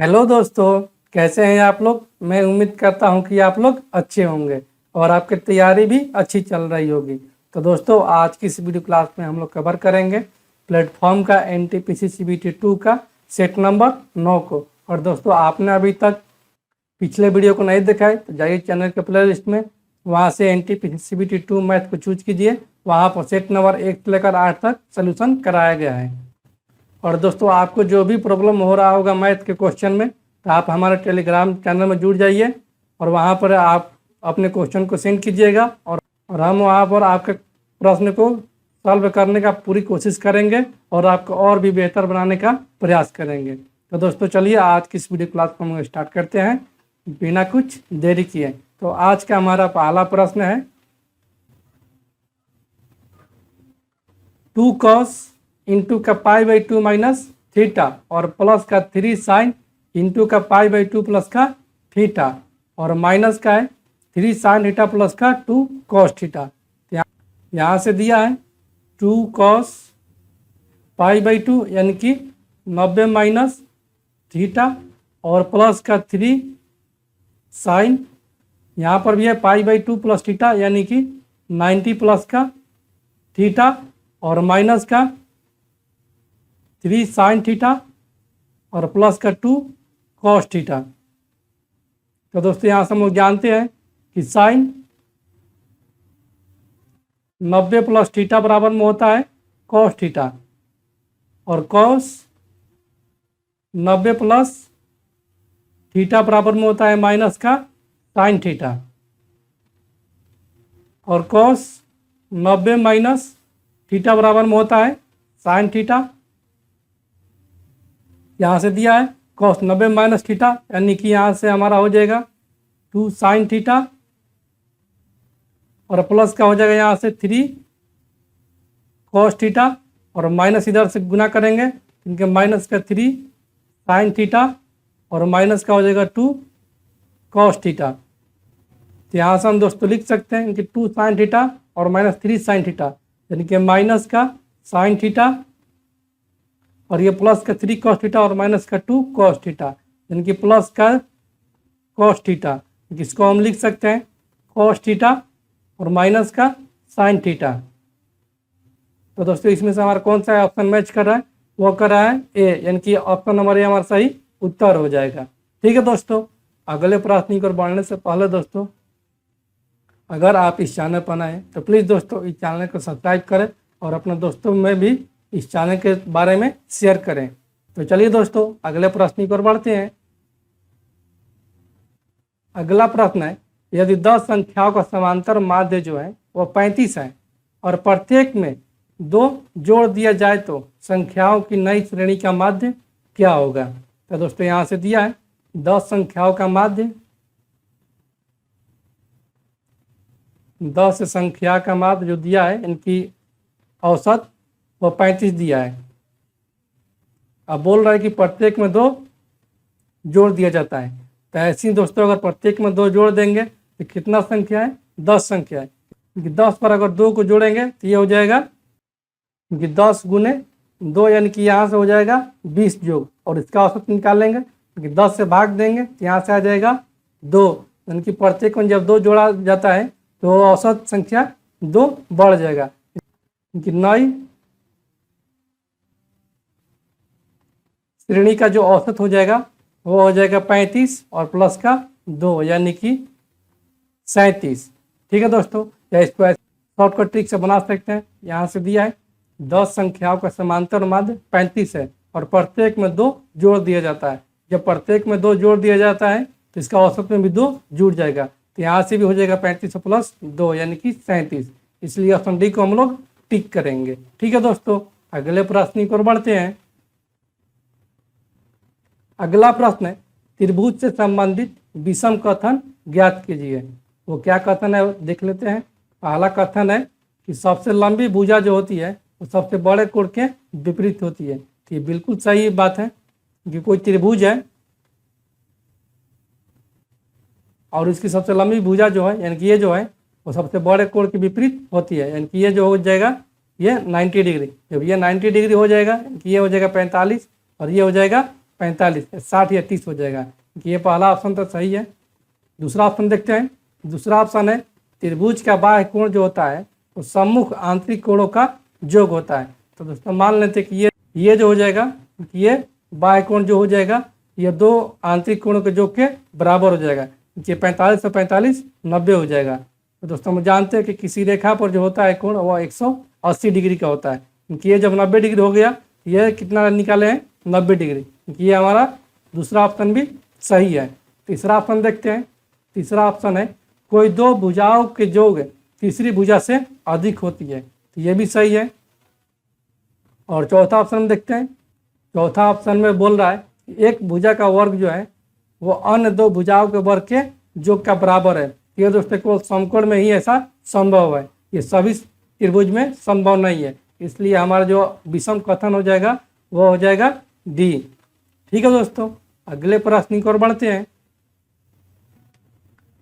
Hello दोस्तों, कैसे हैं आप लोग। मैं उम्मीद करता हूं कि आप लोग अच्छे होंगे और आपकी तैयारी भी अच्छी चल रही होगी। तो दोस्तों, आज की इस वीडियो क्लास में हम लोग कवर करेंगे प्लेटफॉर्म का NTPC CBT 2 का सेट नंबर 9 को। और दोस्तों, आपने अभी तक पिछले वीडियो को नहीं देखा है तो जाइए चैनल के प्ले लिस्ट में, वहाँ से NTPC CBT 2 मैथ को चूज कीजिए। वहाँ पर सेट नंबर 1 से लेकर 8 तक सोल्यूशन कराया गया है। और दोस्तों, आपको जो भी प्रॉब्लम हो रहा होगा मैथ के क्वेश्चन में, तो आप हमारे टेलीग्राम चैनल में जुड़ जाइए और वहाँ पर आप अपने क्वेश्चन को सेंड कीजिएगा और हम वहाँ पर आपके प्रश्न को सॉल्व करने का पूरी कोशिश करेंगे और आपको और भी बेहतर बनाने का प्रयास करेंगे। तो दोस्तों, चलिए आज की इस वीडियो क्लास को हम स्टार्ट करते हैं बिना कुछ देरी किए। तो आज का हमारा पहला प्रश्न है 2 cos इंटू का π/2 माइनस थीटा और प्लस का 3 साइन इंटू का π/2 प्लस का थीटा और माइनस का है 3 साइन थीटा प्लस का 2 cos थीटा। यहाँ से दिया है 2 cos π/2 यानी कि 90 माइनस थीटा और प्लस का 3 साइन, यहाँ पर भी है π/2 प्लस थीटा यानी कि 90 प्लस का थीटा और माइनस का 3 साइन थीटा और प्लस का 2 cos थीटा। तो दोस्तों, यहाँ से हम लोग जानते हैं कि साइन 90 प्लस थीटा बराबर में होता है cos थीटा और cos 90 प्लस थीटा बराबर में होता है माइनस का साइन थीटा और cos 90 माइनस थीटा बराबर में होता है साइन थीटा। यहाँ से दिया है cos 90 माइनस थीटा यानी कि यहाँ से हमारा हो जाएगा 2 साइन थीटा और प्लस का हो जाएगा यहाँ से 3 cos थीटा और माइनस इधर से गुना करेंगे इनके माइनस का 3 साइन थीटा और माइनस का हो जाएगा 2 cos थीटा। तो यहाँ से हम दोस्तों लिख सकते हैं कि 2 साइन थीटा और माइनस 3 साइन थीटा यानी कि माइनस का साइन थीटा और ये प्लस का 3 cos थीटा और माइनस का 2 cos थीटा यानी कि प्लस का cos थीटा, जिसको हम लिख सकते हैं cos थीटा और माइनस का साइन थीटा। तो दोस्तों, इसमें से हमारा कौन सा ऑप्शन मैच कर रहा है, वो कर रहा है ए, यानी कि ऑप्शन नंबर ए हमारा सही उत्तर हो जाएगा। ठीक है दोस्तों, अगले प्रश्न को बढ़ने से पहले दोस्तों, अगर आप इस चैनल पर नए हैं तो प्लीज़ दोस्तों इस चैनल को सब्सक्राइब करें और अपने दोस्तों में भी इस चैनल के बारे में शेयर करें। तो चलिए दोस्तों, अगले प्रश्न की ओर बढ़ते हैं। अगला प्रश्न है, यदि 10 संख्याओं का समांतर माध्य जो है वो 35 है और प्रत्येक में 2 जोड़ दिया जाए तो संख्याओं की नई श्रेणी का माध्य क्या होगा। तो दोस्तों, यहाँ से दिया है 10 संख्याओं का माध्य, 10 संख्या का माध्य जो दिया है इनकी औसत वो 35 दिया है। अब बोल रहा है कि प्रत्येक में 2 जोड़ दिया जाता है। तो ऐसे ही दोस्तों, अगर प्रत्येक में 2 जोड़ देंगे तो कितना संख्या है, 10 संख्या है। क्योंकि 10 पर अगर 2 को जोड़ेंगे तो ये हो जाएगा, क्योंकि 10 गुने 2 यानी कि यहाँ से हो जाएगा 20 जोड़ और इसका औसत निकालेंगे क्योंकि 10 से भाग देंगे तो यहाँ से आ जाएगा 2, यानी कि प्रत्येक में जब 2 जोड़ा जाता है तो औसत संख्या 2 बढ़ जाएगा। क्योंकि नई श्रेणी का जो औसत हो जाएगा वो हो जाएगा 35 और प्लस का 2 यानी कि 37। ठीक है दोस्तों, या इसको शॉर्टकट ट्रिक से बना सकते हैं। यहाँ से दिया है 10 संख्याओं का समांतर माध्य 35 है और प्रत्येक में 2 जोड़ दिया जाता है। जब प्रत्येक में 2 जोड़ दिया जाता है तो इसका औसत में भी 2 जुड़ जाएगा। तो यहाँ से भी हो जाएगा 35 प्लस 2 यानी कि 37। इसलिए ऑप्शन डी को हम लोग टिक करेंगे। ठीक है दोस्तों, अगले प्रश्न की ओर बढ़ते हैं। अगला प्रश्न है, त्रिभुज से संबंधित विषम कथन ज्ञात कीजिए। वो क्या कथन है देख लेते हैं। पहला कथन है कि सबसे लंबी भुजा जो होती है वो सबसे बड़े कोण के विपरीत होती है। तो ये बिल्कुल सही बात है कि कोई त्रिभुज है और इसकी सबसे लंबी भुजा जो है यानी कि ये जो है वो सबसे बड़े कोण के विपरीत होती है, यानी कि ये जो हो जाएगा ये 90 डिग्री। जब ये 90 डिग्री हो जाएगा, ये हो जाएगा 45 और ये हो जाएगा 45, 60 या 30 हो जाएगा। ये पहला ऑप्शन तो सही है। दूसरा ऑप्शन देखते हैं। दूसरा ऑप्शन है त्रिभुज का बाह्य कोण जो होता है वो सम्मुख आंतरिक कोणों का योग होता है। तो दोस्तों मान लेते हैं कि ये जो हो जाएगा कि ये बाह्य कोण जो हो जाएगा ये दो आंतरिक कोणों के योग के बराबर हो जाएगा। ये 45 और 45 90 हो जाएगा। तो दोस्तों हम जानते हैं कि किसी रेखा पर जो होता है कोण वह 180 डिग्री का होता है, क्योंकि ये जब 90 डिग्री हो गया ये कितना निकाले हैं 90 डिग्री, क्योंकि ये हमारा दूसरा ऑप्शन भी सही है। तीसरा ऑप्शन देखते हैं। तीसरा ऑप्शन है कोई दो भुजाओं के योग तीसरी भुजा से अधिक होती है, तो ये भी सही है। और चौथा ऑप्शन देखते हैं। चौथा ऑप्शन में बोल रहा है कि एक भुजा का वर्ग जो है वो अन्य दो भुजाओं के वर्ग के योग का बराबर है। ये दोस्तों केवल समकोण में ही ऐसा संभव है, ये सभी त्रिभुज में संभव नहीं है। इसलिए हमारा जो विषम कथन हो जाएगा वो हो जाएगा डी। ठीक है दोस्तों, अगले प्रश्न की ओर बढ़ते हैं।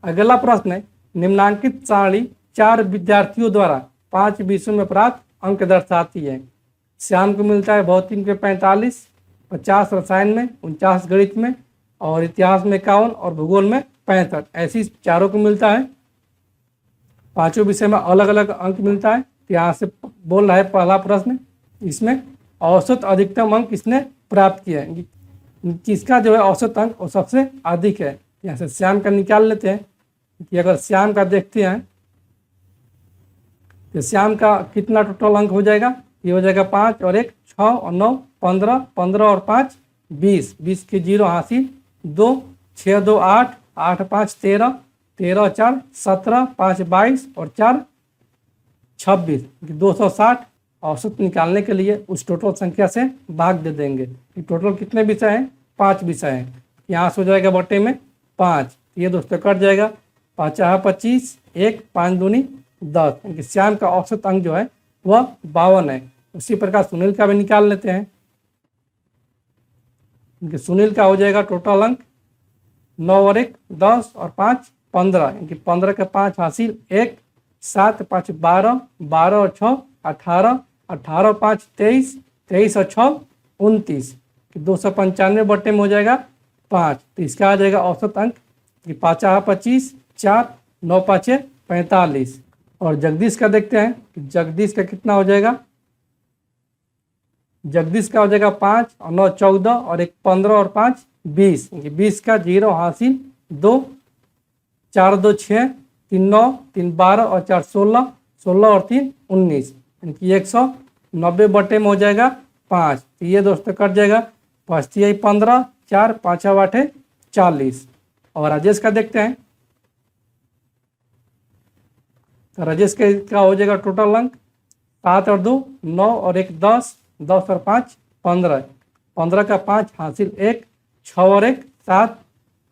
अगला प्रश्न है निम्नांकित सारणी 4 विद्यार्थियों द्वारा 5 विषयों में प्राप्त अंक दर्शाती है। श्याम को मिलता है भौतिक में 45, 50 रसायन में, 49 गणित में और इतिहास में 51 और भूगोल में 65। ऐसी चारों को मिलता है। पांचों विषय में अलग अलग अंक मिलता है। तो यहाँ से बोल रहा है पहला प्रश्न इसमें औसत अधिकतम अंक इसने प्राप्त किया है, किसका जो है औसत अंक वो सबसे अधिक है। यहाँ से श्याम का निकाल लेते हैं कि अगर श्याम का देखते हैं तो श्याम का कितना टोटल अंक हो जाएगा। ये हो जाएगा 5 और 1 6 और 9 15, 15 और 5 20, 20 के 0 हासिल 2, 6 2 8, 8 5 13, 13 4 17, 5 22 और 4 26, 260 औसत निकालने के लिए उस टोटल संख्या से भाग दे देंगे। कि टोटल कितने विषय हैं 5 विषय हैं। यहाँ से हो जाएगा बटे में 5, ये दोस्तों कट जाएगा 5 25, 1 5 दूनी 10। क्योंकि श्याम का औसत अंक जो है वह 52 है। उसी प्रकार सुनील का भी निकाल लेते हैं। क्योंकि सुनील का हो जाएगा टोटल अंक 9 और 1 10 और 5 15, क्योंकि 15 के 5 हासिल 1, 7 5 12, 12 और 6 18, 18 और 5 23, 23 और 6 29, 295 बटे में हो जाएगा 5। तो इसका आ जाएगा औसत अंक कि 5 25, 4 9 5 45। और जगदीश का देखते हैं कि जगदीश का कितना हो जाएगा। जगदीश का हो जाएगा 5 और 9 14 और 1 15 और 5 20, 20 का 0 हासिल 2, 4 2 6, 3 9, 3 12 और 4 16, 16 और 3 19, यानी 190 बटे में हो जाएगा 5। तो ये दोस्तों कट जाएगा 5 3 15, 4 5 8 40। और राजेश का देखते हैं। तो राजेश का हो जाएगा टोटल अंक 7 और 2 9 और 1 10, 10 और 5 15, 15 का 5 हासिल 1, 6 और 1 7,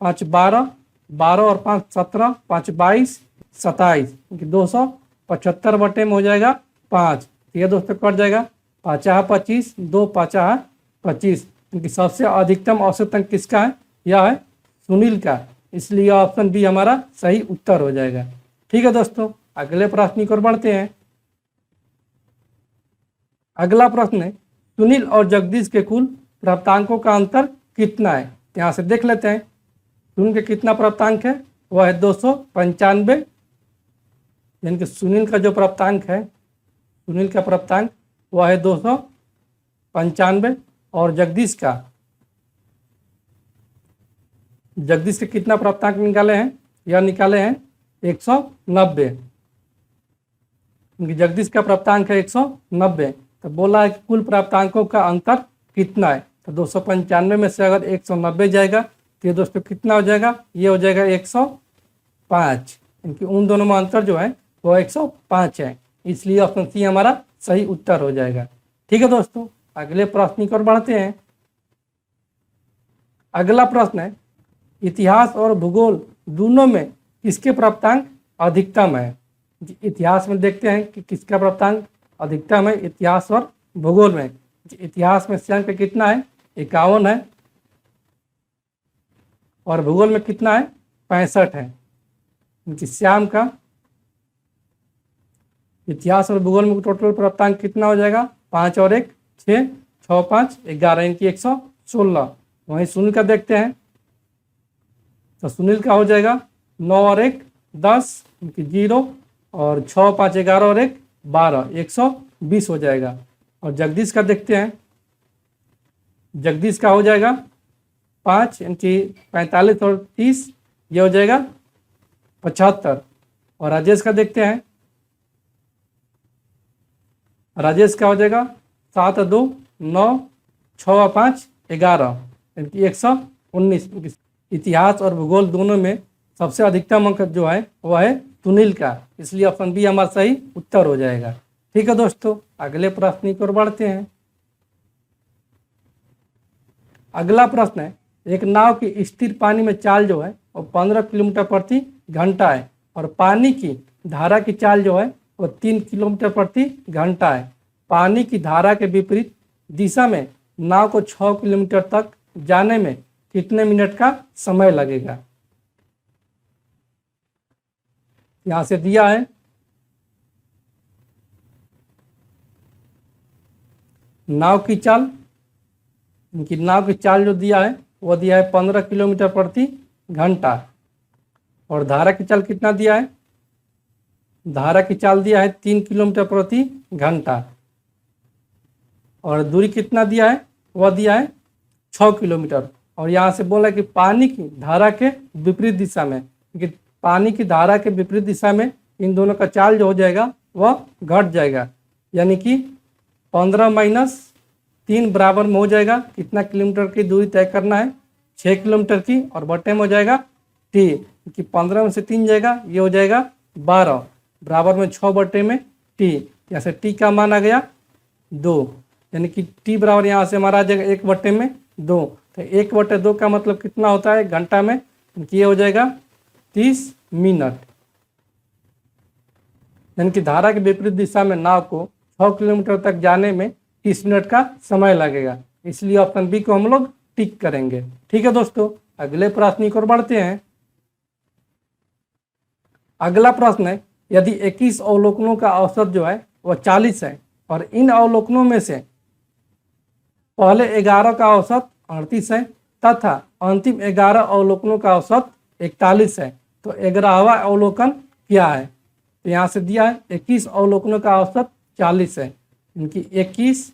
5 12, 12 और 5 17, 5 22 27, 275 बटे में हो जाएगा 5। ये दोस्तों कट जाएगा 5 25, 2 5 25, क्योंकि सबसे अधिकतम औसत अंक किसका है, यह है सुनील का। इसलिए ऑप्शन बी हमारा सही उत्तर हो जाएगा। ठीक है दोस्तों, अगले प्रश्न की ओर बढ़ते हैं। अगला प्रश्न है सुनील और जगदीश के कुल प्राप्तांकों का अंतर कितना है। यहाँ से देख लेते हैं। सुनील के कितना प्राप्तांक है, वह है 295, यानी कि सुनील का जो प्राप्तांक है, सुनील का प्राप्तांक वह है 295। और जगदीश के कितना प्राप्तांक निकाले हैं, यह निकाले हैं 190, क्योंकि जगदीश का प्राप्तांक है 190। तो बोला है कि कुल प्राप्तांकों का अंतर कितना है। तो 295 में से अगर 190 जाएगा तो ये दोस्तों कितना हो जाएगा, ये हो जाएगा 105, क्योंकि उन दोनों में अंतर जो है वो 105 है। इसलिए ऑप्शन सी हमारा सही उत्तर हो जाएगा। ठीक है दोस्तों, अगले प्रश्न की ओर बढ़ते हैं। अगला प्रश्न है इतिहास और भूगोल दोनों में किसके प्राप्तांक अधिकतम है। इतिहास में देखते हैं कि किसका प्राप्तांक अधिकतम है, इतिहास और भूगोल में। इतिहास में श्याम का कितना है, 51 है, और भूगोल में कितना है, 65 है। श्याम का इतिहास और भूगोल में टोटल प्राप्तांक कितना हो जाएगा, 5 और 1 6, 6 5 11, इनकी 116। वहीं सुनील का देखते हैं। तो सुनील का हो जाएगा 9 और 1 10 इनकी 0 और 6 5 11 और 1 12 120 हो जाएगा। और जगदीश का देखते हैं। जगदीश का हो जाएगा 5 इनकी 45 और 30 ये हो जाएगा 75। और राजेश का देखते हैं। राजेश का हो जाएगा 7 2 9 6 5 11 इनकी 119। इतिहास और भूगोल दोनों में सबसे अधिकतम अंक जो है वह है सुनील का, इसलिए ऑप्शन बी हमारा सही उत्तर हो जाएगा। ठीक है दोस्तों, अगले प्रश्न की ओर बढ़ते हैं। अगला प्रश्न है, एक नाव की स्थिर पानी में चाल जो है वो 15 किलोमीटर प्रति घंटा है और पानी की धारा की चाल जो है वो 3 किलोमीटर प्रति घंटा है। पानी की धारा के विपरीत दिशा में नाव को 6 किलोमीटर तक जाने में कितने मिनट का समय लगेगा। यहां से दिया है नाव की चाल, इनकी नाव की चाल जो दिया है वो दिया है 15 किलोमीटर प्रति घंटा। और धारा की चाल कितना दिया है, धारा की चाल दिया है 3 किलोमीटर प्रति घंटा। और दूरी कितना दिया है, वह दिया है 6 किलोमीटर। और यहाँ से बोला कि पानी की धारा के विपरीत दिशा में, क्योंकि पानी की धारा के विपरीत दिशा में इन दोनों का चाल जो हो जाएगा वह घट जाएगा, यानी कि 15 माइनस 3 बराबर में हो जाएगा कितना किलोमीटर की दूरी तय करना है, 6 किलोमीटर की। और बटे में हो जाएगा टी, कि 15 में से 3 जाएगा ये हो जाएगा 12 बराबर में 6 बटे में टी। यहाँ से टी का मान आ गया 2, यानी कि टी बराबर यहाँ से हमारा आ जाएगा 1 बटे में 2। तो 1 बटे 2 का मतलब कितना होता है घंटा में, ये हो जाएगा 30 मिनट। यानी कि धारा के विपरीत दिशा में नाव को 6 किलोमीटर तक जाने में 30 मिनट का समय लगेगा, इसलिए ऑप्शन बी को हम लोग टिक करेंगे। ठीक है दोस्तों, अगले प्रश्न की ओर बढ़ते हैं। अगला प्रश्न है, यदि 21 अवलोकनों का औसत जो है वह 40 है और इन अवलोकनों में से पहले 11 का औसत 38 है तथा अंतिम 11 अवलोकनों का औसत 41 है, तो 11वां अवलोकन क्या है। तो यहाँ से दिया है 21 अवलोकनों का औसत 40 है, इनकी 21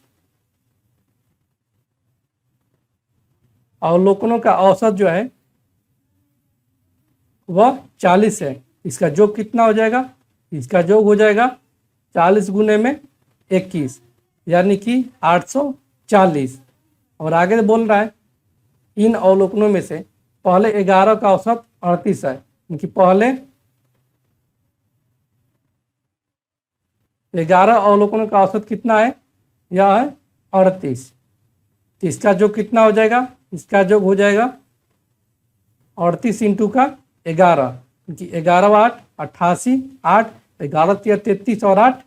अवलोकनों का औसत जो है वह 40 है। इसका योग कितना हो जाएगा, इसका योग हो जाएगा 40 गुने में 21 यानी कि 840। और आगे बोल रहा है इन अवलोकनों में से पहले 11 का औसत 38 है, इनकी पहले 11 अवलोकनों का औसत कितना है, यह है 38। तो इसका योग कितना हो जाएगा, इसका योग हो जाएगा 38 इंटू का 11, क्योंकि 11 8 88 8 11 33 और 8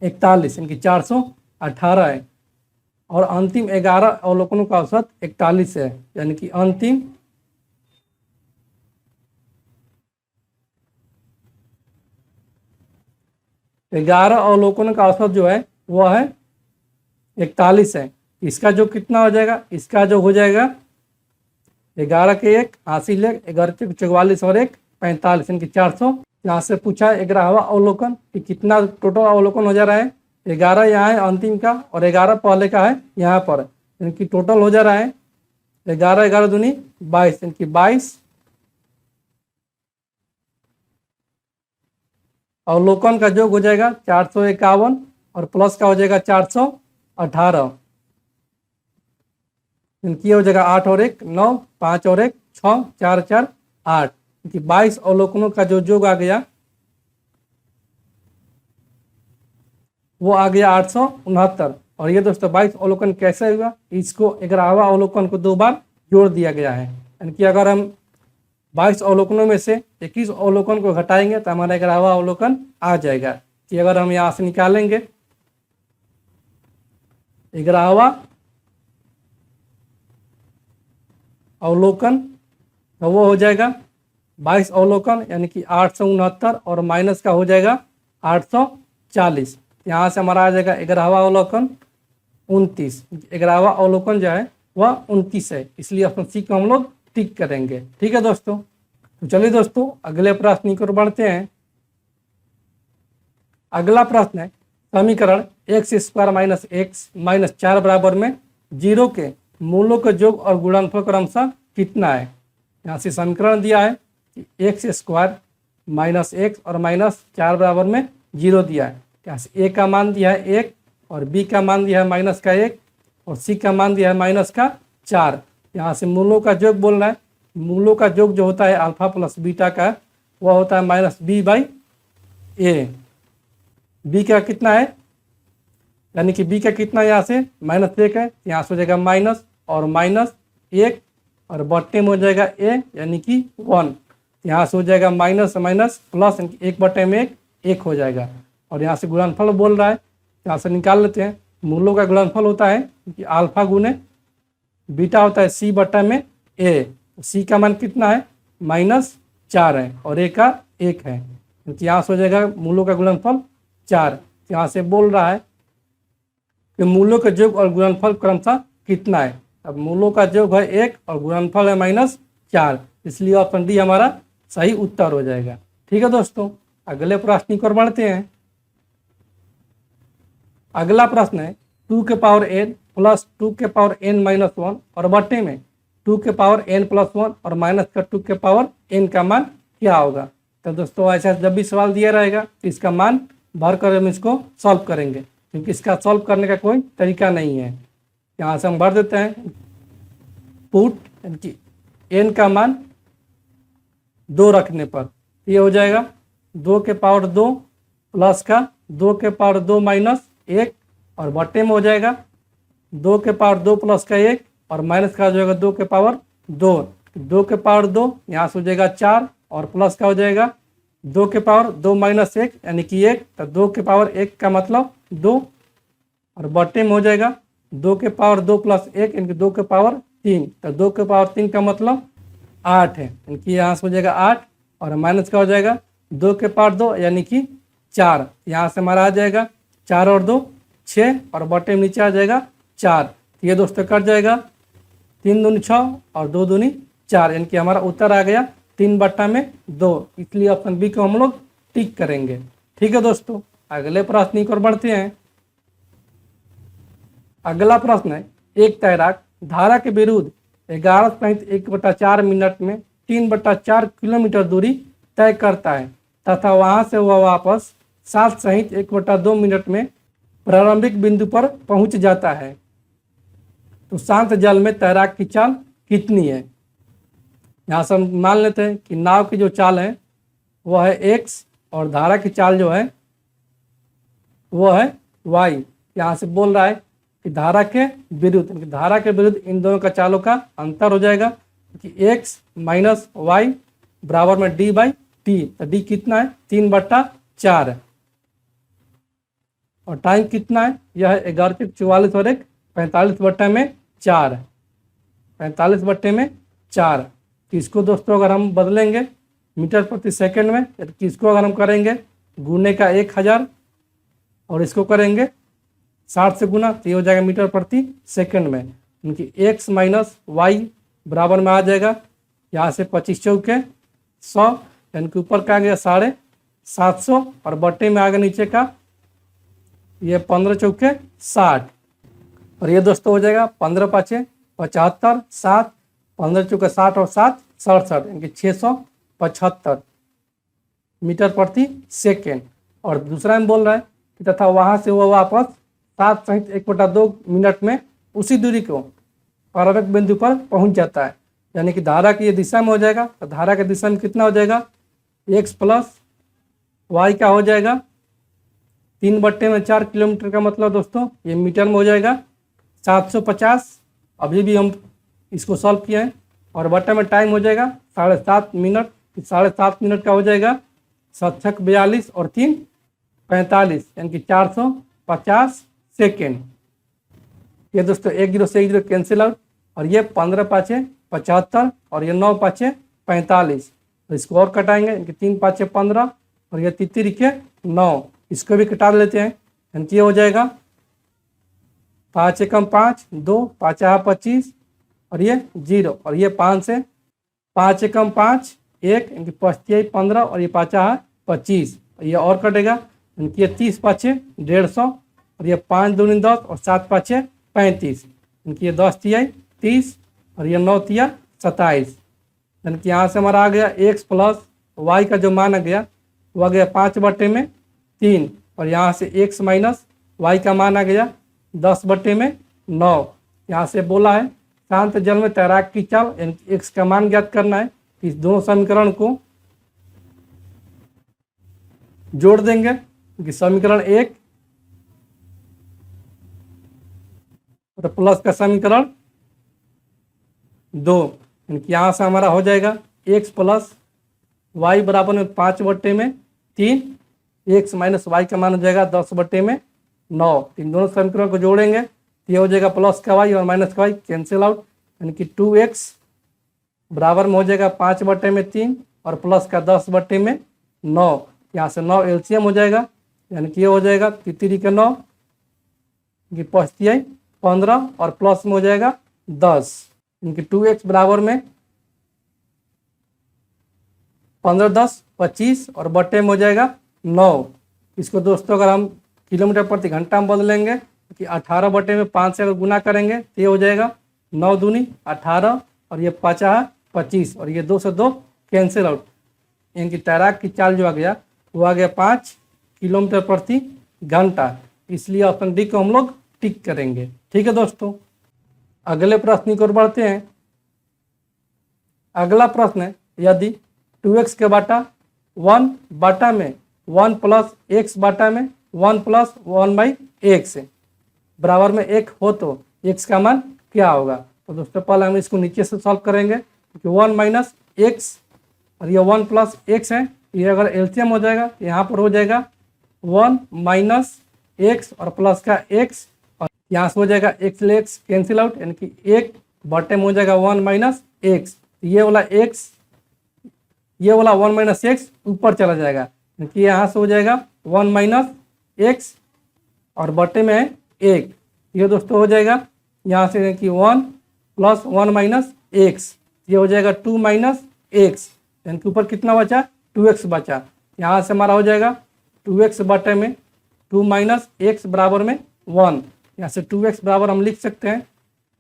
41, इनकी 418 है। और अंतिम 11 अवलोकनों का औसत 41 है, यानी कि अंतिम 11 अवलोकनों का औसत जो है वह है 41 है। इसका जो कितना हो जाएगा, इसका जो हो जाएगा 11 के 1 हासिल है 11 के 44 और 1 45, इनकी 400। यहाँ से पूछा 11वां अवलोकन कि कितना टोटल अवलोकन हो जा रहा है, 11 यहाँ है अंतिम का और 11 पहले का है यहाँ पर, इनकी टोटल हो जा रहा है 11 11 दूनी 22, इनकी 22 अवलोकन का योग हो जाएगा 451 और प्लस का हो जाएगा 418, इनकी हो जाएगा 8 और 1 9 5 और 1 6 4 4 8, इनकी 22 अवलोकनों का जो योग आ गया वो आ गया 869। और ये दोस्तों 22 अवलोकन कैसे हुआ, इसको 11वां अवलोकन को 2 बार जोड़ दिया गया है, यानी कि अगर हम 22 अवलोकनों में से 21 अवलोकन को घटाएंगे तो हमारा 11वां अवलोकन आ जाएगा। कि अगर हम यहाँ से निकालेंगे 11वां अवलोकन तो वो हो जाएगा 22 अवलोकन यानी कि 869 और माइनस का हो जाएगा 840। यहाँ से हमारा आ जाएगा 11वां अवलोकन 29। 11वां अवलोकन जो है वह 29 है, इसलिए ऑप्शन सी को हम लोग टिक करेंगे। ठीक है दोस्तों, तो चलिए दोस्तों अगले प्रश्न की ओर बढ़ते हैं। अगला प्रश्न है समीकरण x square minus x minus 4 बराबर में 0 के मूलों के योग और गुणनफल क्रमशः कितना है। यहाँ से समीकरण दिया है कि एक्स स्क्वायर माइनस एक्स और माइनस 4 बराबर में 0 दिया है। यहाँ से ए का मान दिया है 1 और बी का मान दिया है माइनस का 1 और सी का मान दिया है माइनस का 4। यहाँ से मूलों का योग बोल रहा है। मूलों का योग जो होता है अल्फा प्लस बीटा का वह होता है minus B by A. B का कितना है, यानी कि बी का कितना यहाँ से -1 है, यहाँ से हो जाएगा माइनस और माइनस 1 और बट्टे में हो जाएगा ए यानी कि 1। यहाँ से हो जाएगा माइनस माइनस प्लस, 1 बट्टे में 1 हो जाएगा। और यहाँ से गुणनफल बोल रहा है, यहाँ से निकाल लेते हैं। मूलों का गुणनफल होता है कि अल्फा गुने बीटा होता है सी बट्टा में ए। सी का मान कितना है -4 है और ए का 1 है, क्योंकि यहाँ से हो जाएगा मूलों का गुणनफल 4। यहाँ से बोल रहा है कि मूलों का योग और गुणनफल क्रमशः कितना है। अब मूलों का योग है 1 और गुणनफल है -4, इसलिए ऑप्शन डी हमारा सही उत्तर हो जाएगा। ठीक है दोस्तों, अगले प्रश्न की ओर बढ़ते हैं। अगला प्रश्न है 2 के पावर n प्लस 2 के पावर n माइनस 1 और बट्टे में 2 के पावर n प्लस 1 और माइनस का 2 के पावर n का मान क्या होगा। तो दोस्तों ऐसा जब भी सवाल दिया रहेगा तो इसका मान भर कर हम इसको सॉल्व करेंगे, क्योंकि इसका सॉल्व करने का कोई तरीका नहीं है। यहाँ से हम भर देते हैं पुट यानी कि n का मान 2 रखने पर ये हो जाएगा 2 के पावर 2 प्लस का 2 के पावर 2 माइनस 1 और बट्टे में हो जाएगा 2 के पावर 2 प्लस का 1 और माइनस का हो जाएगा 2 के पावर 2। 2 के पावर 2 यहाँ से हो जाएगा 4 और प्लस का हो जाएगा 2 के पावर 2 माइनस 1 यानी कि 1। तो 2 के पावर 1 का मतलब 2 और बट्टे में हो जाएगा 2 के पावर 2 प्लस 1 यानी कि 2 के पावर 3। तो 2 के पावर 3 का मतलब 8 है, यानी कि यहाँ से हो जाएगा 8 और माइनस का हो जाएगा 2 के पावर 2 यानी कि 4। यहाँ से हमारा आ जाएगा 4 और 2 6 और बट्टे में नीचे आ जाएगा 4। तो ये दोस्तों कट जाएगा 3 दूनी 6 और 2 दूनी 4, यानी कि हमारा उत्तर आ गया 3 बट्टा में 2। इसलिए ऑप्शन बी को हम लोग टिक करेंगे। ठीक है दोस्तों, अगले प्रश्न की ओर बढ़ते हैं। अगला प्रश्न है एक तैराक धारा के विरुद्ध 11 सहित 1/4 मिनट में 3/4 किलोमीटर दूरी तय करता है तथा वहां से वह वापस 7 सहित 1/2 मिनट में प्रारंभिक बिंदु पर पहुंच जाता है। तो शांत जल में तैराक की चाल कितनी है। यहाँ से हम मान लेते हैं कि नाव की जो चाल है वह है x और धारा की चाल जो है वो है y। यहाँ से बोल रहा है कि धारा के विरुद्ध, धारा के विरुद्ध इन दोनों का चालों का अंतर हो जाएगा कि x माइनस वाई बराबर में d बाई टी। तो d कितना है 3/4 और टाइम कितना है यह है 11:44 और 45/4 45/4। तो इसको दोस्तों अगर हम बदलेंगे मीटर प्रति सेकंड में, तो इसको अगर हम करेंगे गुने का 1000 और इसको करेंगे 60 से गुना, तो ये हो जाएगा मीटर प्रति सेकंड में। उनकी x माइनस वाई बराबर में आ जाएगा यहाँ से 25 चौके 100 यानी कि ऊपर का आ गया 750 और बट्टे में आ गया नीचे का ये 15 चौके 60 और ये दोस्तों हो जाएगा 15×5 75 7 15 चौके 60 और 7 67 यानी कि 675 मीटर प्रति सेकेंड। और दूसरा में बोल रहा है कि तथा वहाँ से वो वापस 7 सहित 1/2 मिनट में उसी दूरी को प्रारंभिक बिंदु पर पहुँच जाता है, यानी कि धारा की ये दिशा में हो जाएगा। तो धारा की दिशा में कितना हो जाएगा x प्लस वाई का हो जाएगा 3/4 किलोमीटर का मतलब दोस्तों ये मीटर में हो जाएगा 750। अभी भी हम इसको सॉल्व किए हैं और बट्टे में टाइम हो जाएगा 7.5 मिनट। 7.5 मिनट का हो जाएगा 7 42 और 3 45 यानी कि 450 सेकेंड। ये दोस्तों 1 0 से 1 0 कैंसिल आउट और ये 15×5 75 और ये 9×5 45। तो इसको और कटाएंगे यानी कि 3×5 15 और ये 3×3 9। इसको भी कटा लेते हैं यानी कि ये हो जाएगा 5 एकम 5 2 5 25 और ये 0 और ये 5 से 5 एकम 5 1 इनकी 25 15 और ये 5 है 25 और ये और कटेगा इनकी ये 30 पाँचे 150 और ये 5 दूनी 10 और 7 पाँचे 35 इनकी ये 10 तिहाई 30 और ये 9 तिया 27 यानी कि यहाँ से हमारा आ गया x प्लस वाई का जो मान आ गया वो आ गया 5/3 और यहाँ से x माइनस वाई का मान आ गया 10/9। यहाँ से बोला है शांत जल में तैराक की चाल यानी कि x का मान ज्ञात करना है। इस दोनों समीकरण को जोड़ देंगे कि समीकरण 1 और प्लस का समीकरण 2 यानी कि यहाँ से हमारा हो जाएगा x प्लस वाई बराबर में 5/3 x माइनस वाई का मान हो जाएगा 10/9। इन दोनों समीकरण को जोड़ेंगे तो ये हो जाएगा प्लस का वाई और माइनस का वाई कैंसिल आउट यानी कि 2x बराबर में हो जाएगा 5/3 और प्लस का 10/9। यहाँ से 9 एलसीएम हो जाएगा यानी कि ये हो जाएगा 3 के 9 की 5 15 और प्लस में हो जाएगा 10 इनकी 2x बराबर में 15 10 25 और बटे में हो जाएगा 9। इसको दोस्तों अगर हम किलोमीटर प्रति घंटा में बदलेंगे कि 18/5 से अगर गुना करेंगे तो ये हो जाएगा 9 दूनी 18 और ये 5 25 और ये 2 से 2 कैंसिल आउट यानी कि तैराक की चाल जो आ गया वो आ गया 5 किलोमीटर प्रति घंटा। इसलिए ऑप्शन डी को हम लोग टिक करेंगे। ठीक है दोस्तों, अगले प्रश्न की ओर बढ़ते हैं। अगला प्रश्न है यदि 2x के बाटा 1 बाटा में 1 प्लस x बाटा में 1 प्लस 1/x बराबर में 1 हो तो x का मान क्या होगा। तो दोस्तों पहले हम इसको नीचे से सॉल्व करेंगे क्योंकि 1 माइनस एक्स और ये 1 प्लस एक्स है, ये अगर एलसीएम हो जाएगा यहाँ पर हो जाएगा 1 माइनस एक्स और प्लस का x और यहाँ से हो जाएगा x ले x कैंसिल आउट यानी कि 1 बटे में हो जाएगा 1 माइनस एक्स। ये वाला x ये वाला 1 माइनस एक्स ऊपर चला जाएगा यानी कि यहाँ से हो जाएगा 1 माइनस एक्स और बटे में है 1। ये दोस्तों हो जाएगा यहाँ से कि 1 प्लस 1 माइनस एक्स ये हो जाएगा 2 माइनस एक्स यानी कि ऊपर कितना बचा 2x बचा। यहाँ से हमारा हो जाएगा 2x बटे में 2 माइनस एक्स बराबर में 1। यहाँ से 2x बराबर हम लिख सकते हैं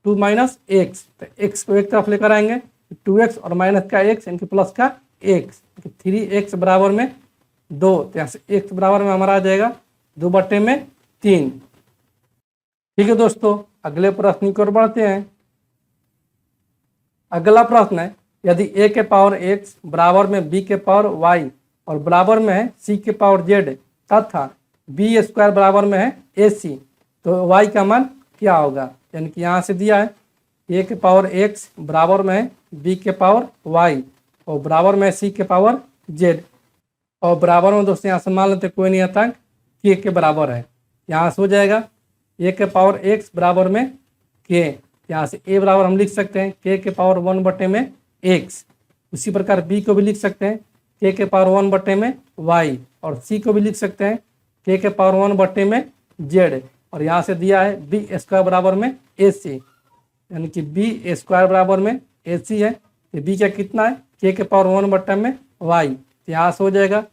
2 माइनस एक्स, तो x को एक तरफ लेकर आएंगे 2x और माइनस का x यानी कि प्लस का x 3x बराबर में 2। तो यहाँ से x बराबर में हमारा आ जाएगा 2/3। ठीक है दोस्तों, अगले प्रश्न की ओर बढ़ते हैं। अगला प्रश्न है यदि a के पावर x बराबर में b के पावर y और बराबर में है c के पावर z तथा b स्क्वायर बराबर में है ac तो y का मान क्या होगा। यानी कि यहाँ से दिया है a के पावर x बराबर में है b के पावर y और बराबर में है c के पावर z और बराबर में दोस्तों यहाँ से मान लेते कोई नहीं आता k के बराबर है। यहाँ से हो जाएगा a के पावर x बराबर में k, यहाँ से a बराबर हम लिख सकते हैं k के पावर 1 बटे में x। उसी प्रकार b को भी लिख सकते हैं k के पावर 1 बटे में y और c को भी लिख सकते हैं k के पावर 1 बटे में z और यहाँ से दिया है b स्क्वायर बराबर में ac यानी कि b स्क्वायर बराबर में ac है। ये b का कितना है k के पावर 1 बटे में y, तो यहाँ से हो जाएगा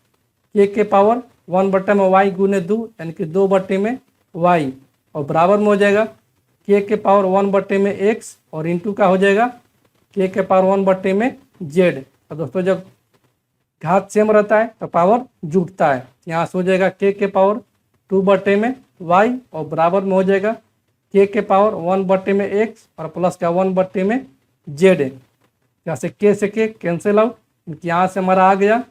k के पावर 1 बटे में y गुने 2 यानी कि 2 बटे में y और बराबर में हो जाएगा k के पावर 1 बटे में x और इंटू का हो जाएगा k के पावर 1 बटे में z। तो दोस्तों जब घात सेम रहता है तो पावर जुटता है। यहाँ से हो जाएगा k के पावर 2 बटे में y और बराबर में हो जाएगा k के पावर 1 बटे में x और प्लस का 1 बटे में z। यहाँ से k से k कैंसिल आउट, यहाँ से हमारा आ गया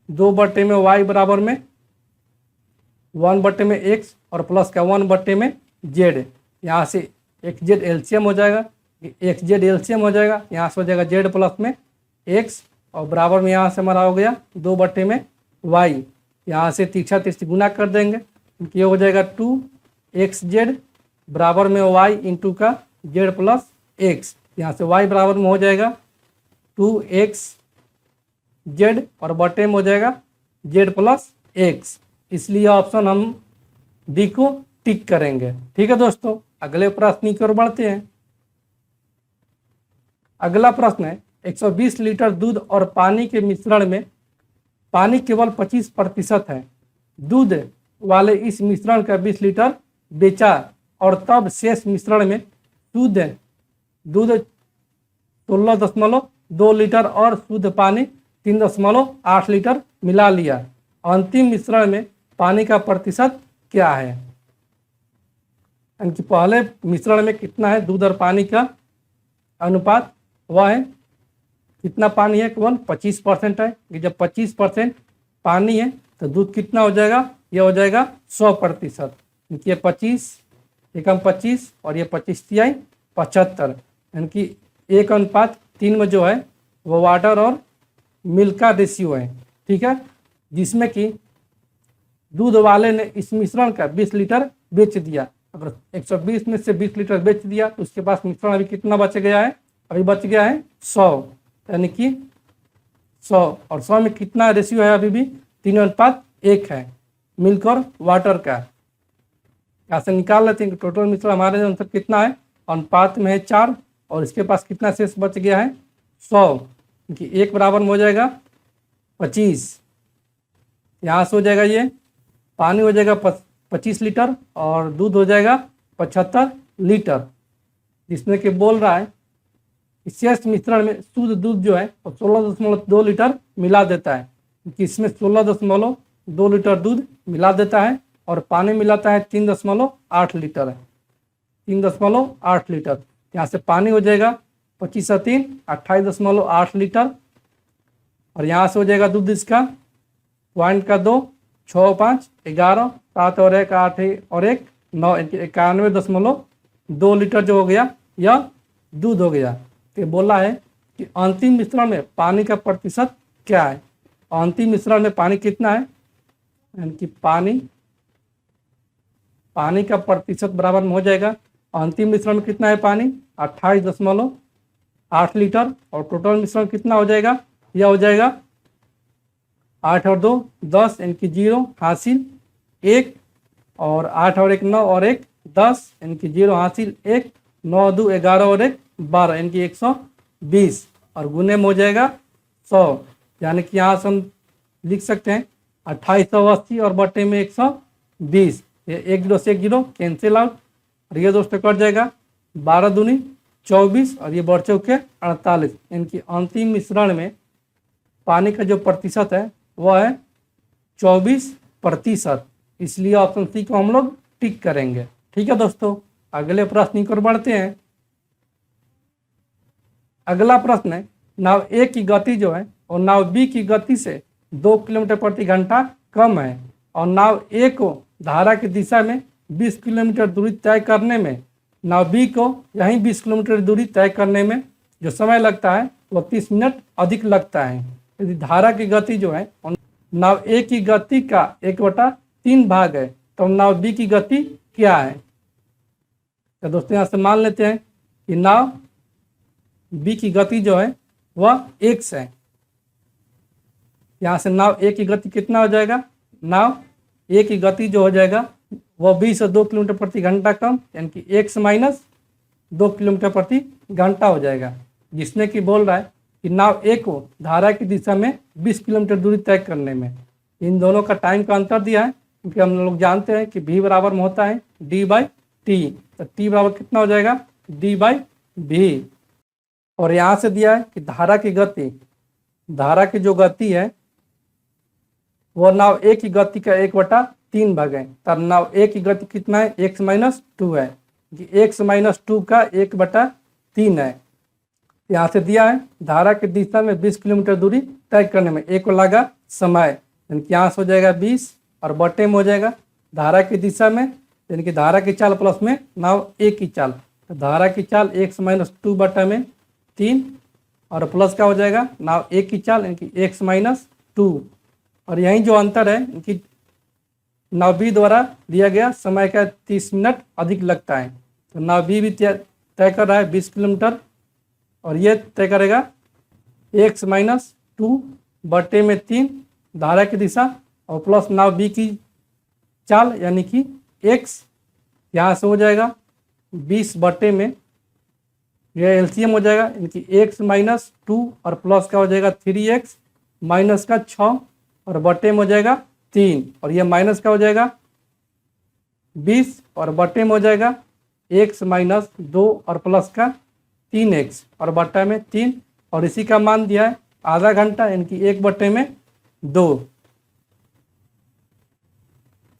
2 बटे में y बराबर में 1 बटे में x और प्लस का 1 बटे में z। यहाँ से एक z एलसीएम हो जाएगा, एक z एलसीएम हो जाएगा, यहाँ से हो जाएगा z प्लस में x और बराबर में यहाँ से हमारा हो गया 2 बटे में y। यहाँ से तीसरा तीसरी गुना कर देंगे, ये हो जाएगा 2xz बराबर में y इंटू का z प्लस x। यहाँ से y बराबर में हो जाएगा 2xz और बटे में हो जाएगा z प्लस x। इसलिए ऑप्शन हम डी को टिक करेंगे। ठीक है दोस्तों, अगले प्रश्न की ओर बढ़ते हैं। अगला प्रश्न है 120 लीटर दूध और पानी के मिश्रण में पानी केवल 25% है। दूध वाले इस मिश्रण का 20 लीटर बेचा और तब शेष मिश्रण में शुद्ध दूध 16.2 लीटर और शुद्ध पानी 3.8 लीटर मिला लिया। अंतिम मिश्रण में पानी का प्रतिशत क्या है? यानी कि पहले मिश्रण में कितना है दूध और पानी का अनुपात, वह है कितना पानी है, केवल 25% है। कि जब 25% पानी है तो दूध कितना हो जाएगा, यह हो जाएगा 100%। ये 25 एकम 25 और ये 25 तिहाई 75, यानी कि 1:3 में जो है वो वाटर और मिल्क का रेशियो है। ठीक है, जिसमें कि दूध वाले ने इस मिश्रण का 20 लीटर बेच दिया। अगर 120 में से 20 लीटर बेच दिया तो उसके पास मिश्रण अभी कितना बच गया है, अभी बच गया है 100, यानी कि 100 और 100 में कितना रेशियो है, अभी भी 3:1 है मिल्क और वाटर का। यहाँ से निकाल लेते हैं कि टोटल मिश्रण हमारे आंसर कितना है, अनुपात में है 4 और इसके पास कितना शेष बच गया है 100, क्योंकि 1 बराबर में हो जाएगा 25। यहाँ से हो जाएगा ये पानी हो जाएगा 25 लीटर और दूध हो जाएगा 75 लीटर, जिसमें कि बोल रहा है कि शेष मिश्रण में शुद्ध दूध जो है वो 16.2 लीटर मिला देता है, क्योंकि इसमें 16.2 लीटर दूध मिला देता है और पानी मिलाता है 3.8 लीटर है, 3.8 लीटर। यहाँ से पानी हो जाएगा 25 और 3 28.8 लीटर और यहाँ से हो जाएगा दूध इसका 0.2 6 5 11 7 और 1 8 और 1 9 91.2 लीटर जो हो गया यह दूध हो गया। तो बोला है कि अंतिम मिश्रण में पानी का प्रतिशत क्या है। अंतिम मिश्रण में पानी कितना है, यानी कि पानी का प्रतिशत बराबर में हो जाएगा अंतिम मिश्रण में कितना है पानी 28.8 लीटर और टोटल मिश्रण कितना हो जाएगा, यह हो जाएगा 8 और 2 10, यानी कि 0 हासिल 1 और 8 और 1 9 और 1 10, यानी कि 0 हासिल 1 9 2 11 और 1 12, यानी कि 120 और गुने में हो जाएगा 100, यानी कि यहाँ से हम लिख सकते हैं 2880 और बटे में 120। ये 1 0 से 1 0 कैंसिल आउट और ये दोस्तों कट जाएगा 12 दूनी 24 और ये बढ़ चौके 48, यानी कि अंतिम मिश्रण में पानी का जो प्रतिशत है वह है 24%। इसलिए ऑप्शन सी को हम लोग टिक करेंगे। ठीक है दोस्तों, अगले प्रश्न की ओर बढ़ते हैं। अगला प्रश्न है नाव ए की गति जो है और नाव बी की गति से 2 किलोमीटर प्रति घंटा कम है और नाव ए को धारा की दिशा में 20 किलोमीटर दूरी तय करने में नाव बी को यहीं 20 किलोमीटर दूरी तय करने में जो समय लगता है वह 30 मिनट अधिक लगता है। यदि धारा की गति जो है नाव ए की गति का 1/3 भाग है तो नाव बी की गति क्या है। तो दोस्तों यहाँ से मान लेते हैं कि नाव बी की गति जो है वह x है। यहाँ से नाव ए की गति कितना हो जाएगा, नाव ए की गति जो हो जाएगा वह 20 से 2 किलोमीटर प्रति घंटा कम, यानी कि x माइनस 2 किलोमीटर प्रति घंटा हो जाएगा, जिसमें कि बोल रहा है कि नाव ए को धारा की दिशा में 20 किलोमीटर दूरी तय करने में इन दोनों का टाइम का अंतर दिया है, क्योंकि हम लोग जानते हैं कि v बराबर में होता है d/t, तो t बराबर कितना हो जाएगा d/v। और यहाँ से दिया है कि धारा की जो गति है वो नाव ए की गति का 1/3 भाग है, तब नाव ए की गति कितना है x माइनस 2 है, कि x माइनस 2 का 1/3 है। यहाँ से दिया है धारा की दिशा में 20 किलोमीटर दूरी तय करने में एक को लगा समय, यानी कि यहाँ से हो जाएगा 20 और बटे में हो जाएगा धारा की दिशा में, यानी कि धारा की चाल प्लस में नाव ए की चाल, तो धारा की चाल x माइनस 2 बटा में 3 और प्लस का हो जाएगा नाव ए की चाल, यानी कि x माइनस 2। और यहीं जो अंतर है कि नाव बी द्वारा दिया गया समय का 30 मिनट अधिक लगता है, तो नाव बी भी तय कर रहा है 20 किलोमीटर और ये तय करेगा x माइनस 2 बटे में 3 धारा की दिशा और प्लस नाव बी की चाल, यानी कि x यहाँ से हो जाएगा 20 बटे में यह एलसीएम हो जाएगा इनकी x माइनस 2 और प्लस का हो जाएगा 3x माइनस का 6 और बटे में हो जाएगा 3 और यह माइनस का हो जाएगा 20 और बटे में हो जाएगा x माइनस 2 और प्लस का 3x और बट्टा में 3 और इसी का मान दिया है आधा घंटा इनकी 1 बटे में 2।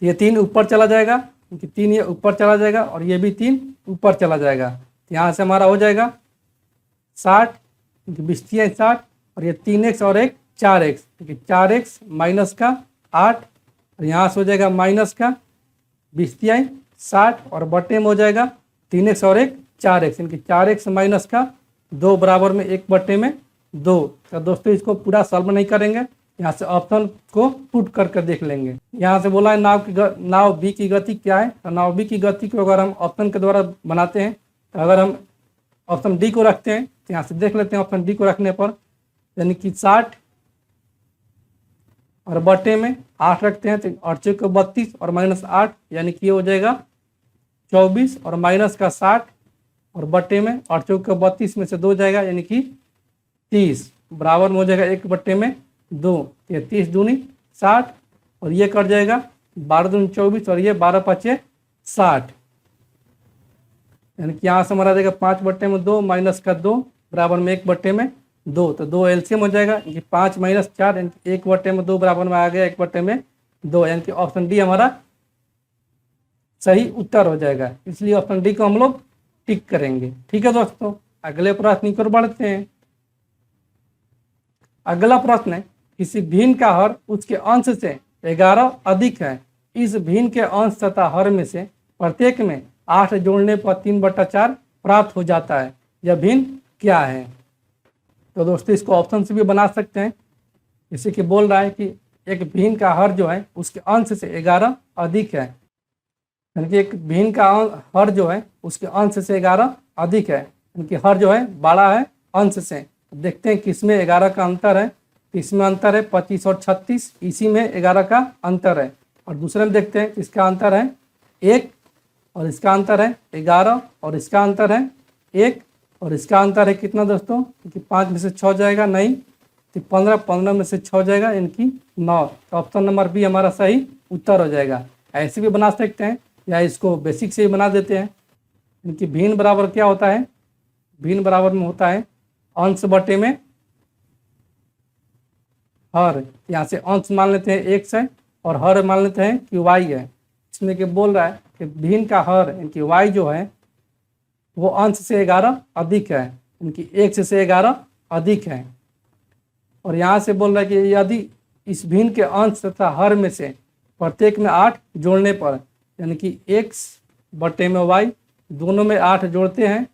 ये 3 ऊपर चला जाएगा, क्योंकि 3 ये ऊपर चला जाएगा और ये भी 3 ऊपर चला जाएगा। तो यहाँ से हमारा हो जाएगा 60, क्योंकि 20 60 और ये 3x और एक 4x, क्योंकि 4x माइनस का 8 और यहाँ से हो जाएगा माइनस का 20 60 और बटे में हो जाएगा 3x और एक 4x, इनकी 4x माइनस का 2 बराबर में 1 बटे में 2। तो दोस्तों इसको पूरा सॉल्व नहीं करेंगे, यहाँ से ऑप्शन को पुट करके देख लेंगे। यहाँ से बोला है नाव बी की गति क्या है। तो नाव बी की गति को अगर हम ऑप्शन के द्वारा बनाते हैं, तो अगर हम ऑप्शन डी को रखते हैं तो यहाँ से देख लेते हैं। ऑप्शन डी को रखने पर यानी कि 60 और बटे में 8 रखते हैं तो 8 को 32 और माइनस 8 यानी कि ये हो जाएगा 24 और माइनस का 60 और बटे में 8 को 32 में से 2 जाएगा यानी कि 30 बराबर में हो जाएगा 1 बटे में 2। ये 30 दूनी 60 और ये कट जाएगा 12 दूनी 24 और ये 12 पचे 60 यानी कि यहाँ से हमारा जाएगा 5 बटे में 2 माइनस का 2 बराबर में 1 बटे में 2। तो 2 एलसीएम हो जाएगा यानी 5 माइनस 4 यानी 1 बटे में 2 बराबर में आ गया 1 बटे में 2, यानी कि ऑप्शन डी हमारा सही उत्तर हो जाएगा। इसलिए ऑप्शन डी को हम लोग टिक करेंगे। ठीक है दोस्तों, अगले प्रश्न की ओर बढ़ते हैं। अगला प्रश्न है, किसी भिन्न का हर उसके अंश से 11 अधिक है। इस भिन्न के अंश तथा हर में से प्रत्येक में 8 जोड़ने पर 3/4 प्राप्त हो जाता है। यह भिन्न क्या है? तो दोस्तों इसको ऑप्शन से भी बना सकते हैं। जैसे कि बोल रहा है कि एक भिन्न का हर जो है उसके अंश से 11 अधिक है, यानी कि एक भिन्न का हर जो है उसके अंश से 11 अधिक है, यानी कि हर जो है बड़ा है अंश से। देखते हैं किसमें 11 का अंतर है। तो इसमें अंतर है 25 और 36, इसी में 11 का अंतर है। और दूसरे में देखते हैं इसका अंतर है 1 और इसका अंतर है 11 और इसका अंतर है 1 और इसका अंतर है कितना दोस्तों? कि 5 में से 6 जाएगा नहीं, तो 15 में से 6 जाएगा इनकी 9। तो ऑप्शन नंबर बी हमारा सही उत्तर हो जाएगा। ऐसे भी बना सकते हैं या इसको बेसिक से ही बना देते हैं। इनकी भिन्न बराबर क्या होता है? भिन्न बराबर में होता है अंश बटे में हर। यहाँ से अंश मान लेते हैं x है और हर मान लेते हैं कि y है। इसमें कि बोल रहा है कि भिन्न का हर इनकी y जो है वो अंश से 11 अधिक है, इनकी x से 11 अधिक है। और यहाँ से बोल रहा है कि यदि इस भिन्न के अंश तथा हर में से प्रत्येक में 8 जोड़ने पर, यानी कि x बटे में y दोनों में 8 जोड़ते हैं,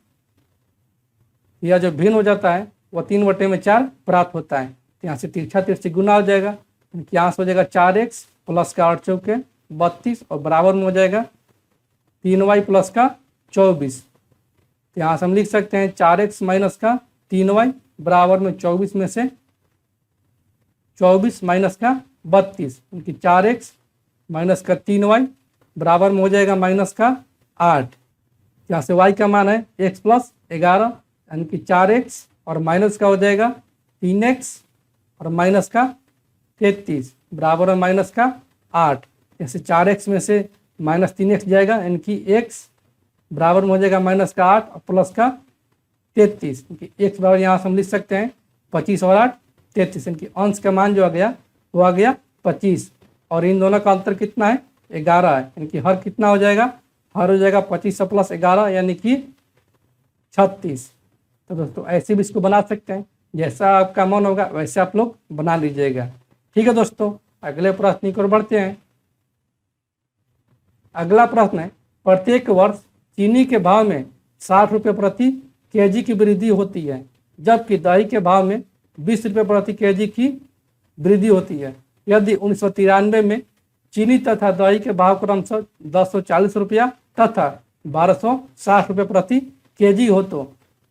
यह जो भिन्न हो जाता है वह 3/4 प्राप्त होता है। तो यहाँ से तिरछा तिरछी गुना हो जाएगा, यहाँ से हो जाएगा 4x प्लस का 8 चौके 32 और बराबर में हो जाएगा 3y प्लस का 24। तो यहाँ से हम लिख सकते हैं 4x माइनस का 3y बराबर में 24 में से 24 माइनस का 32, उनकी 4x माइनस का 3y बराबर में हो जाएगा माइनस का 8। यहाँ से y का मान है x प्लस 11, यानी कि 4x और माइनस का हो जाएगा 3x और माइनस का 33 बराबर में माइनस का 8। जैसे 4x में से माइनस 3x जाएगा, यानी कि x बराबर में हो जाएगा माइनस का 8 और प्लस का 33, क्योंकि x बराबर यहाँ से हम लिख सकते हैं 25 और 8 33, यानी कि अंश का मान जो आ गया वो आ गया 25 और इन दोनों का अंतर कितना है? 11 है, यानी कि हर कितना हो जाएगा? हर हो जाएगा 25 प्लस 11 यानी कि 36। तो दोस्तों ऐसे भी इसको बना सकते हैं, जैसा आपका मन होगा वैसे आप लोग बना लीजिएगा। ठीक है दोस्तों, अगले प्रश्न की ओर बढ़ते हैं। अगला प्रश्न है, प्रत्येक वर्ष चीनी के भाव में 60 रुपये प्रति केजी की वृद्धि होती है, जबकि दही के भाव में 20 रुपये प्रति केजी की वृद्धि होती है। यदि 1993 में चीनी तथा दही के भाव क्रमशः 1040 रुपया तथा 1260 रुपये प्रति केजी हो तो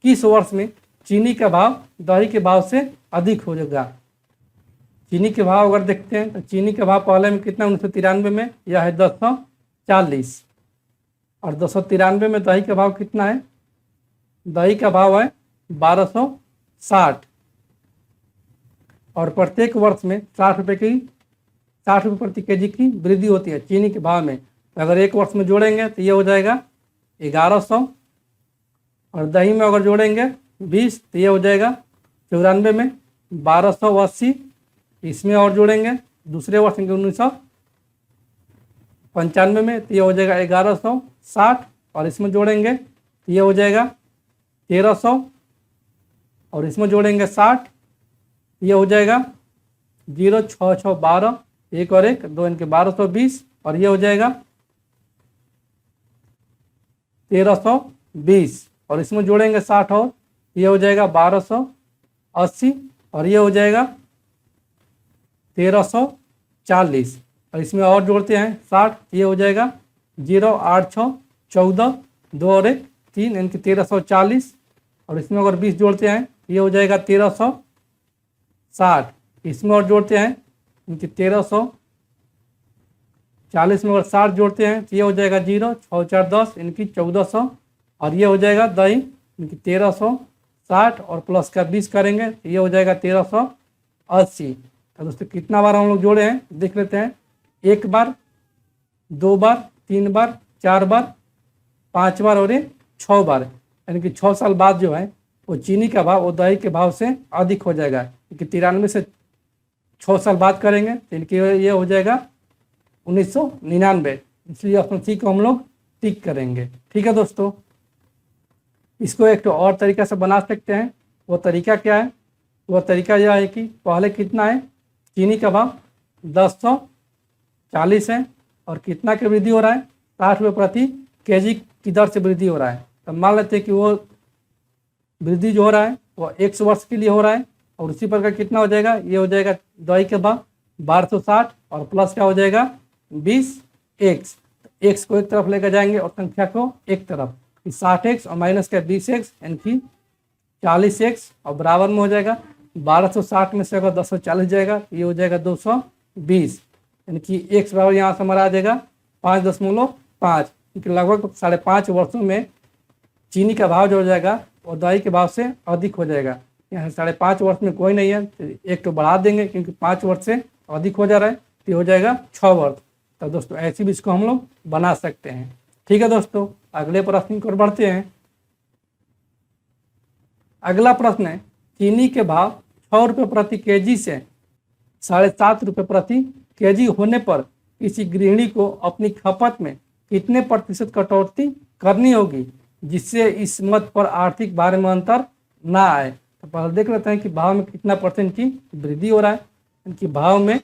किस वर्ष में चीनी का भाव दही के भाव से अधिक हो जाएगा? चीनी के भाव अगर देखते हैं तो चीनी का भाव पहले में कितना? 1993 में यह है 1040 और 293 में दही का भाव कितना है? दही का भाव है 1260 और प्रत्येक वर्ष में 60 रुपये प्रति केजी की वृद्धि होती है चीनी के भाव में। तो अगर एक वर्ष में जोड़ेंगे तो ये हो जाएगा 1100 और दही में अगर जोड़ेंगे 20 तो ये हो जाएगा 94 में 1280, इसमें और जोड़ेंगे दूसरे वर्ष के 1995 में तो ये हो जाएगा 1160 और इसमें जोड़ेंगे तो ये हो जाएगा 1300 और इसमें जोड़ेंगे 60 ये हो जाएगा 0 6 6 12 1 और 1 2 इनके 1220 और ये हो जाएगा 1320 और इसमें जोड़ेंगे 60 और ये हो जाएगा 1280 और ये हो जाएगा 1340 और इसमें और जोड़ते हैं 60 ये हो जाएगा 0 8 6 14 2 और 1 3 इनके 1340 और इसमें अगर 20 जोड़ते हैं ये हो जाएगा 1360, इसमें और जोड़ते हैं इनकी 1340 में अगर 60 जोड़ते हैं तो ये हो जाएगा 0 6 4 10 इनकी 1400 और ये हो जाएगा दही इनकी 1360 और प्लस का 20 करेंगे तो ये हो जाएगा 1380। तो दोस्तों कितना बार हम लोग जोड़े हैं देख लेते हैं, 1 बार 2 बार 3 बार 4 बार 5 बार और ये 6 बार, यानी कि 6 साल बाद जो है वो चीनी का भाव वो दही के भाव से अधिक हो जाएगा, क्योंकि 93 से 6 साल बाद करेंगे तो इनकी ये हो जाएगा 1999, इसलिए ऑप्शन सी को हम लोग टिक करेंगे। ठीक है दोस्तों, इसको एक तो और तरीका से बना सकते हैं। वो तरीका क्या है? वो तरीका यह है कि पहले कितना है चीनी का भाव 1040 है और कितना की वृद्धि हो रहा है 60 रुपये प्रति केजी की दर से वृद्धि हो रहा है। तो मान लेते हैं कि वो वृद्धि जो हो रहा है वो 100 वर्ष के लिए हो रहा है और उसी प्रकार कितना हो जाएगा, ये हो जाएगा दही के भाव 1260 और प्लस क्या हो जाएगा 20x, x को एक तरफ लेकर जाएंगे और संख्या को एक तरफ, 60x और माइनस का 20x यानी कि 40x और बराबर में हो जाएगा 1260 में से अगर 240 जाएगा ये हो जाएगा 220, यानी कि x बराबर यहाँ से हमारा आ जाएगा 5.5, क्योंकि लगभग 5.5 वर्षों में चीनी का भाव जो हो जाएगा और दही के भाव से अधिक हो जाएगा। यहाँ 5.5 वर्ष में कोई नहीं है तो एक तो बढ़ा देंगे क्योंकि 5 वर्ष से अधिक हो जा रहा है तो हो जाएगा 6 वर्ष। तो दोस्तों ऐसे भी इसको हम लोग बना सकते हैं। ठीक है दोस्तों, अगले प्रश्न की ओर बढ़ते हैं। अगला प्रश्न है चीनी के भाव 6 रुपये प्रति केजी से 7.5 रुपये प्रति केजी होने पर किसी गृहिणी को अपनी खपत में कितने प्रतिशत कटौती करनी होगी जिससे इस मद पर आर्थिक भार में अंतर ना आए। तो पहले देख लेते हैं कि भाव में कितना % की वृद्धि हो रहा है। इनकी भाव में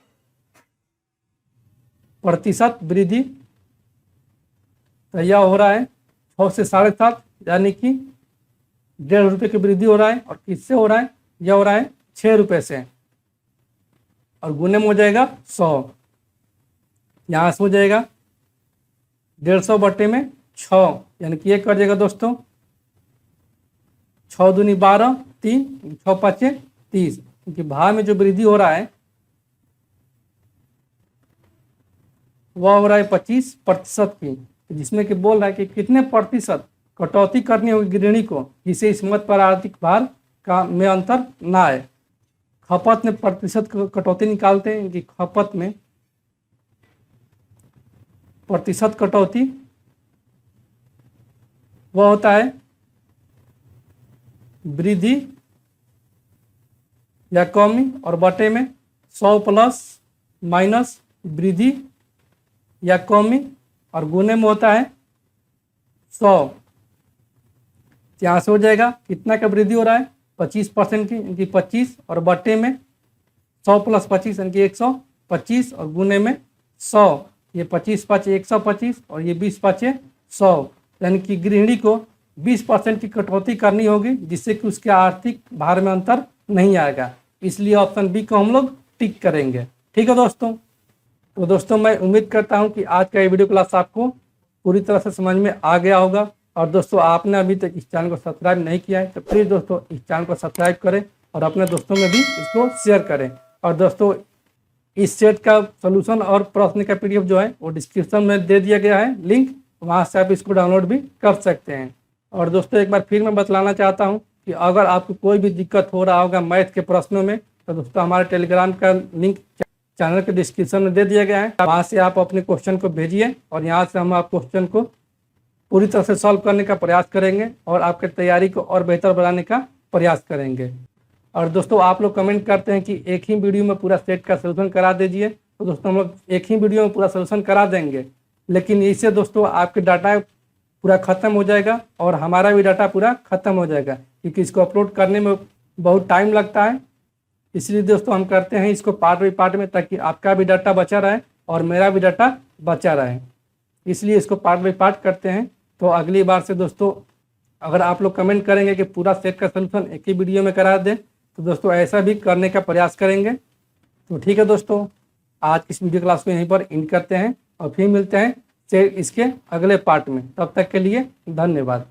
प्रतिशत वृद्धि तो यह हो रहा है 6 से 7.5 यानी कि 1.5 रुपये की वृद्धि हो रहा है और किससे हो रहा है, यह हो रहा है 6 रुपये से और गुने में हो जाएगा 100, यहाँ से हो जाएगा 150 बटे में 6 यानी कि ये कर जाएगा दोस्तों 6 दूनी 12 3 6 5 30, क्योंकि भाव में जो वृद्धि हो रहा है वह हो रहा है 25% की, जिसमें कि बोल रहा है कि कितने प्रतिशत कटौती करनी होगी गृहिणी को जिससे इस मद पर आर्थिक भार का में अंतर ना आए। खपत में प्रतिशत कटौती निकालते हैं कि खपत में प्रतिशत कटौती वह होता है वृद्धि या कमी और बटे में 100 प्लस माइनस वृद्धि या कमी और गुने में होता है 100। यहाँ से हो जाएगा कितना का वृद्धि हो रहा है 25% की, इनकी 25 और बटे में 100 प्लस 25 यानी कि 125 और गुने में 100, ये 25 5 125 और ये 20 5 100, यानी कि गृहिणी को 20% की कटौती करनी होगी जिससे कि उसके आर्थिक भार में अंतर नहीं आएगा। इसलिए ऑप्शन बी को हम लोग टिक करेंगे। ठीक है दोस्तों, तो दोस्तों मैं उम्मीद करता हूं कि आज का ये वीडियो क्लास आपको पूरी तरह से समझ में आ गया होगा। और दोस्तों आपने अभी तक इस चैनल को सब्सक्राइब नहीं किया है तो प्लीज़ दोस्तों इस चैनल को सब्सक्राइब करें और अपने दोस्तों में भी इसको शेयर करें। और दोस्तों इस सेट का सोल्यूशन और प्रश्न का PDF जो है वो डिस्क्रिप्शन में दे दिया गया है लिंक, वहाँ से आप इसको डाउनलोड भी कर सकते हैं। और दोस्तों एक बार फिर मैं बतलाना चाहता हूँ कि अगर आपको कोई भी दिक्कत हो रहा होगा मैथ के प्रश्नों में, तो दोस्तों हमारे टेलीग्राम का लिंक चैनल के डिस्क्रिप्शन में दे दिया गया है। वहाँ से आप अपने क्वेश्चन को भेजिए और यहाँ से हम आप क्वेश्चन को पूरी तरह से सॉल्व करने का प्रयास करेंगे और आपकी तैयारी को और बेहतर बनाने का प्रयास करेंगे। और दोस्तों आप लोग कमेंट करते हैं कि एक ही वीडियो में पूरा सेट का सोल्यूशन करा दीजिए, तो दोस्तों हम लोग एक ही वीडियो में पूरा सोल्यूशन करा देंगे, लेकिन इससे दोस्तों आपके डाटा पूरा ख़त्म हो जाएगा और हमारा भी डाटा पूरा ख़त्म हो जाएगा, क्योंकि इसको अपलोड करने में बहुत टाइम लगता है। इसलिए दोस्तों हम करते हैं इसको पार्ट बाई पार्ट में, ताकि आपका भी डाटा बचा रहे और मेरा भी डाटा बचा रहे, इसलिए इसको पार्ट बाई पार्ट करते हैं। तो अगली बार से दोस्तों अगर आप लोग कमेंट करेंगे कि पूरा सेट का सोल्यूशन एक ही वीडियो में करा दें, तो दोस्तों ऐसा भी करने का प्रयास करेंगे। तो ठीक है दोस्तों, आज इस वीडियो क्लास को यहीं पर एंड करते हैं और फिर मिलते हैं इसके अगले पार्ट में। तब तक के लिए धन्यवाद।